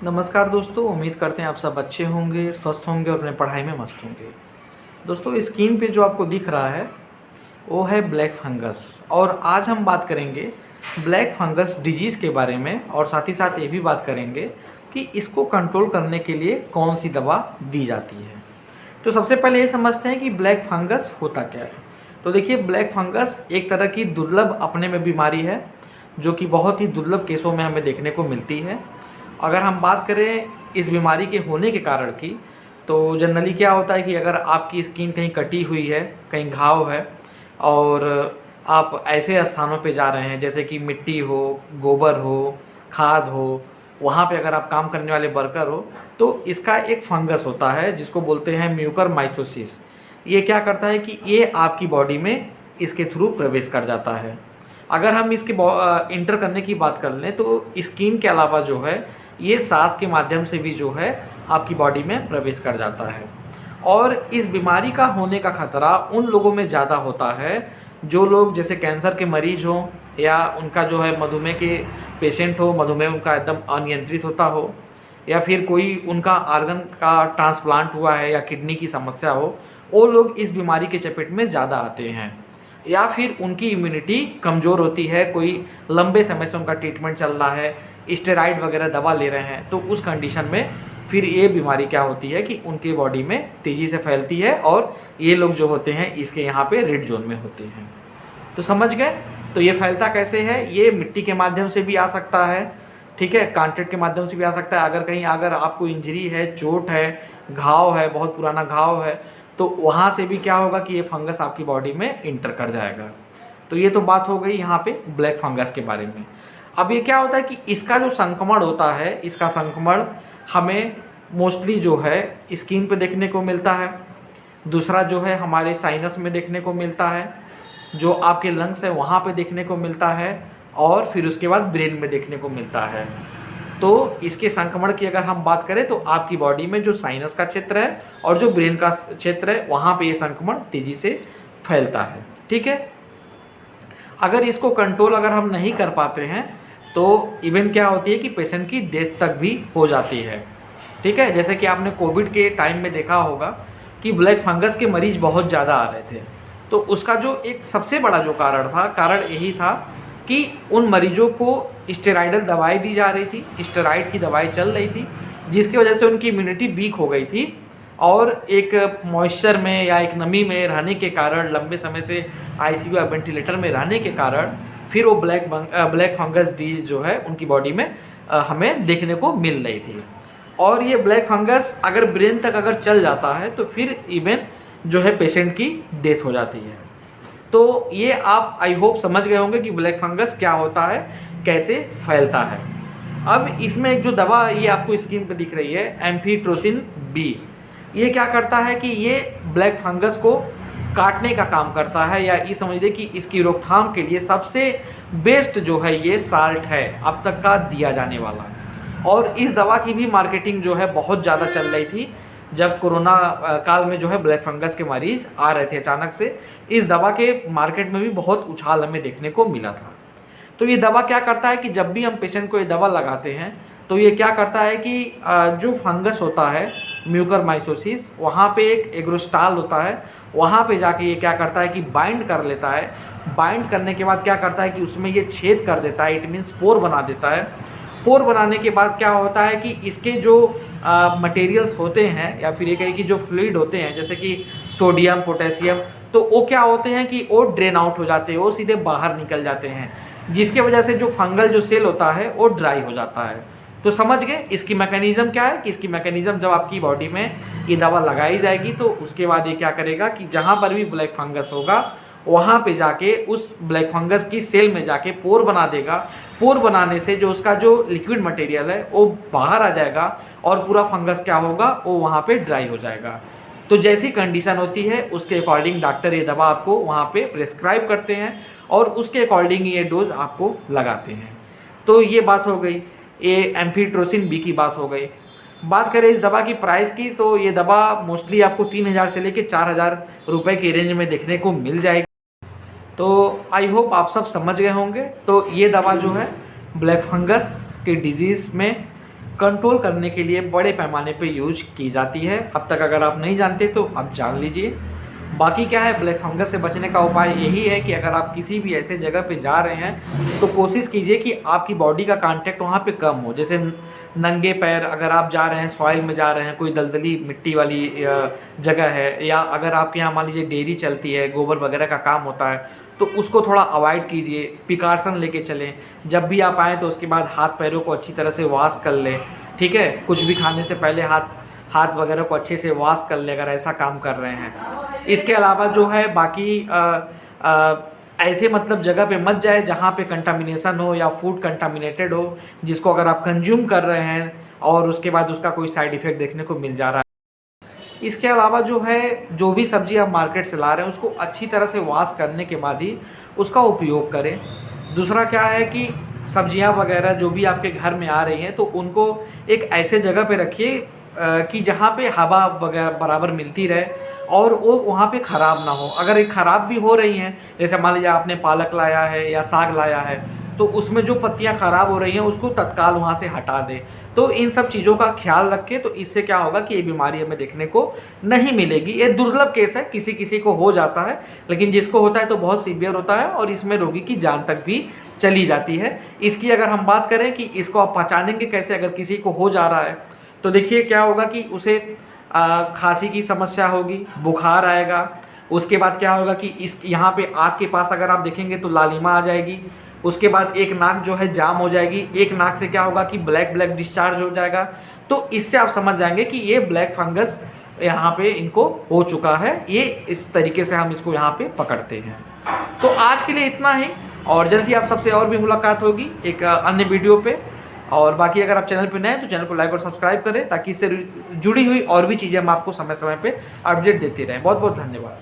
नमस्कार दोस्तों, उम्मीद करते हैं आप सब अच्छे होंगे, स्वस्थ होंगे और अपने पढ़ाई में मस्त होंगे। दोस्तों, स्क्रीन पे जो आपको दिख रहा है वो है ब्लैक फंगस। और आज हम बात करेंगे ब्लैक फंगस डिजीज़ के बारे में और साथ ही साथ ये भी बात करेंगे कि इसको कंट्रोल करने के लिए कौन सी दवा दी जाती है। तो सबसे पहले ये समझते हैं कि ब्लैक फंगस होता क्या है। तो देखिए, ब्लैक फंगस एक तरह की दुर्लभ अपने में बीमारी है जो कि बहुत ही दुर्लभ केसों में हमें देखने को मिलती है। अगर हम बात करें इस बीमारी के होने के कारण की, तो जनरली क्या होता है कि अगर आपकी स्किन कहीं कटी हुई है, कहीं घाव है और आप ऐसे स्थानों पे जा रहे हैं जैसे कि मिट्टी हो, गोबर हो, खाद हो, वहाँ पे अगर आप काम करने वाले वर्कर हो, तो इसका एक फंगस होता है जिसको बोलते हैं म्यूकरमाइकोसिस। ये क्या करता है कि ये आपकी बॉडी में इसके थ्रू प्रवेश कर जाता है। अगर हम इसके इंटर करने की बात कर लें तो स्किन के अलावा जो है ये सांस के माध्यम से भी जो है आपकी बॉडी में प्रवेश कर जाता है। और इस बीमारी का होने का खतरा उन लोगों में ज़्यादा होता है जो लोग जैसे कैंसर के मरीज हों या उनका जो है मधुमेह के पेशेंट हो, मधुमेह उनका एकदम अनियंत्रित होता हो, या फिर कोई उनका आर्गन का ट्रांसप्लांट हुआ है या किडनी की समस्या हो, वो लोग इस बीमारी के चपेट में ज़्यादा आते हैं। या फिर उनकी इम्यूनिटी कमज़ोर होती है, कोई लंबे समय से उनका ट्रीटमेंट चल रहा है, स्टेरॉइड वगैरह दवा ले रहे हैं, तो उस कंडीशन में फिर ये बीमारी क्या होती है कि उनके बॉडी में तेज़ी से फैलती है और ये लोग जो होते हैं इसके यहाँ पे रेड जोन में होते हैं। तो समझ गए। तो ये फैलता कैसे है? ये मिट्टी के माध्यम से भी आ सकता है, ठीक है, कांटेक्ट के माध्यम से भी आ सकता है। अगर आपको इंजरी है, चोट है, घाव है, बहुत पुराना घाव है, तो वहाँ से भी क्या होगा कि ये फंगस आपकी बॉडी में इंटर कर जाएगा। तो ये तो बात हो गई यहाँ पे ब्लैक फंगस के बारे में। अब ये क्या होता है कि इसका जो संक्रमण होता है, इसका संक्रमण हमें मोस्टली जो है स्किन पे देखने को मिलता है। दूसरा जो है हमारे साइनस में देखने को मिलता है, जो आपके लंग्स है वहाँ पे देखने को मिलता है, और फिर उसके बाद ब्रेन में देखने को मिलता है। तो इसके संक्रमण की अगर हम बात करें तो आपकी बॉडी में जो साइनस का क्षेत्र है और जो ब्रेन का क्षेत्र है वहाँ पे ये संक्रमण तेज़ी से फैलता है, ठीक है। अगर इसको कंट्रोल अगर हम नहीं कर पाते हैं तो इवन क्या होती है कि पेशेंट की डेथ तक भी हो जाती है, ठीक है। जैसे कि आपने कोविड के टाइम में देखा होगा कि ब्लैक फंगस के मरीज बहुत ज़्यादा आ रहे थे, तो उसका जो एक सबसे बड़ा जो कारण यही था कि उन मरीजों को स्टेरॉइडल दवाई दी जा रही थी, स्टेरॉइड की दवाई चल रही थी, जिसकी वजह से उनकी इम्यूनिटी वीक हो गई थी और एक मॉइस्चर में या एक नमी में रहने के कारण, लंबे समय से आईसीयू या वेंटिलेटर में रहने के कारण फिर वो ब्लैक फंगस डिजीज जो है उनकी बॉडी में हमें देखने को मिल रही थी। और ये ब्लैक फंगस अगर ब्रेन तक अगर चल जाता है तो फिर इवन जो है पेशेंट की डेथ हो जाती है। तो ये आप आई होप समझ गए होंगे कि ब्लैक फंगस क्या होता है, कैसे फैलता है। अब इसमें एक जो दवा ये आपको स्क्रीन पर दिख रही है, एम्फीट्रोसिन बी, ये क्या करता है कि ये ब्लैक फंगस को काटने का काम करता है, या ये समझिए कि इसकी रोकथाम के लिए सबसे बेस्ट जो है ये साल्ट है अब तक का दिया जाने वाला। और इस दवा की भी मार्केटिंग जो है बहुत ज़्यादा चल रही थी जब कोरोना काल में जो है ब्लैक फंगस के मरीज आ रहे थे अचानक से। इस दवा के मार्केट में भी बहुत उछाल हमें देखने को मिला था। तो ये दवा क्या करता है कि जब भी हम पेशेंट को ये दवा लगाते हैं तो ये क्या करता है कि जो फंगस होता है म्यूकरमाइकोसिस, वहाँ पे एक एग्रोस्टाल होता है, वहाँ पे जाके ये क्या करता है कि बाइंड कर लेता है। बाइंड करने के बाद क्या करता है कि उसमें ये छेद कर देता है, इट मीन्स पोर बना देता है। पोर बनाने के बाद क्या होता है कि इसके जो मटेरियल्स होते हैं या फिर ये कहें कि जो फ्लूइड होते हैं जैसे कि सोडियम, पोटेशियम, तो वो क्या होते हैं कि वो ड्रेन आउट हो जाते हैं, वो सीधे बाहर निकल जाते हैं, जिसके वजह से जो फंगल जो सेल होता है वो ड्राई हो जाता है। तो समझ गए इसकी मैकेनिज्म क्या है कि इसकी मैकेनिज्म जब आपकी बॉडी में ये दवा लगाई जाएगी तो उसके बाद ये क्या करेगा कि जहाँ पर भी ब्लैक फंगस होगा वहाँ पे जाके उस ब्लैक फंगस की सेल में जाके पोर बना देगा। पोर बनाने से जो उसका जो लिक्विड मटेरियल है वो बाहर आ जाएगा और पूरा फंगस क्या होगा, वो वहाँ पे ड्राई हो जाएगा। तो जैसी कंडीशन होती है उसके अकॉर्डिंग डॉक्टर ये दवा आपको वहाँ पे प्रेस्क्राइब करते हैं और उसके अकॉर्डिंग ये डोज आपको लगाते हैं। तो ये बात हो गई, ये एम्फीट्रोसिन बी की बात हो गई। बात करें इस दवा की प्राइस की, तो ये दवा मोस्टली आपको 3000 से लेकर 4000 रुपये की रेंज में देखने को मिल जाएगी। तो आई होप आप सब समझ गए होंगे। तो ये दवा जो है ब्लैक फंगस के डिजीज़ में कंट्रोल करने के लिए बड़े पैमाने पे यूज की जाती है। अब तक अगर आप नहीं जानते तो अब जान लीजिए। बाकी क्या है, ब्लैक फंगस से बचने का उपाय यही है कि अगर आप किसी भी ऐसे जगह पे जा रहे हैं तो कोशिश कीजिए कि आपकी बॉडी का कांटेक्ट वहाँ पे कम हो। जैसे नंगे पैर अगर आप जा रहे हैं, सॉइल में जा रहे हैं, कोई दलदली मिट्टी वाली जगह है, या अगर आपके यहाँ मान लीजिए डेयरी चलती है, गोबर वगैरह का काम होता है, तो उसको थोड़ा अवॉइड कीजिए। प्रिकॉशन लेके चलें। जब भी आप आएँ तो उसके बाद हाथ पैरों को अच्छी तरह से वॉश कर लें, ठीक है। कुछ भी खाने से पहले हाथ वगैरह को अच्छे से वॉश कर ले अगर ऐसा काम कर रहे हैं। इसके अलावा जो है बाकी ऐसे मतलब जगह पे मत जाए जहाँ पे कंटामिनेशन हो या फूड कंटामिनेटेड हो, जिसको अगर आप कंज्यूम कर रहे हैं और उसके बाद उसका कोई साइड इफ़ेक्ट देखने को मिल जा रहा है। इसके अलावा जो है, जो भी सब्जी आप मार्केट से ला रहे हैं उसको अच्छी तरह से वॉश करने के बाद ही उसका उपयोग करें। दूसरा क्या है कि सब्जियां वगैरह जो भी आपके घर में आ रही हैं तो उनको एक ऐसे जगह पे रखिए कि जहाँ पे हवा वगैरह बराबर मिलती रहे और वो वहाँ पे ख़राब ना हो। अगर ये ख़राब भी हो रही हैं, जैसे मान लीजिए आपने पालक लाया है या साग लाया है, तो उसमें जो पत्तियां ख़राब हो रही हैं उसको तत्काल वहाँ से हटा दें। तो इन सब चीज़ों का ख्याल रखें, तो इससे क्या होगा कि ये बीमारी हमें देखने को नहीं मिलेगी। ये दुर्लभ केस है, किसी किसी को हो जाता है, लेकिन जिसको होता है तो बहुत सीवियर होता है और इसमें रोगी की जान तक भी चली जाती है। इसकी अगर हम बात करें कि इसको आप पहचानेंगे कैसे, अगर किसी को हो जा रहा है तो देखिए क्या होगा कि उसे खांसी की समस्या होगी, बुखार आएगा। उसके बाद क्या होगा कि इस यहाँ पे आँख के पास अगर आप देखेंगे तो लालिमा आ जाएगी। उसके बाद एक नाक जो है जाम हो जाएगी, एक नाक से क्या होगा कि ब्लैक डिस्चार्ज हो जाएगा। तो इससे आप समझ जाएंगे कि ये ब्लैक फंगस यहाँ पे इनको हो चुका है। ये इस तरीके से हम इसको यहाँ पे पकड़ते हैं। तो आज के लिए इतना ही, और जल्दी आप सबसे और भी मुलाकात होगी एक अन्य वीडियो पे। और बाकी अगर आप चैनल पे नए हैं तो चैनल को लाइक और सब्सक्राइब करें, ताकि इससे जुड़ी हुई और भी चीज़ें हम आपको समय समय पे अपडेट देते रहें। बहुत बहुत धन्यवाद।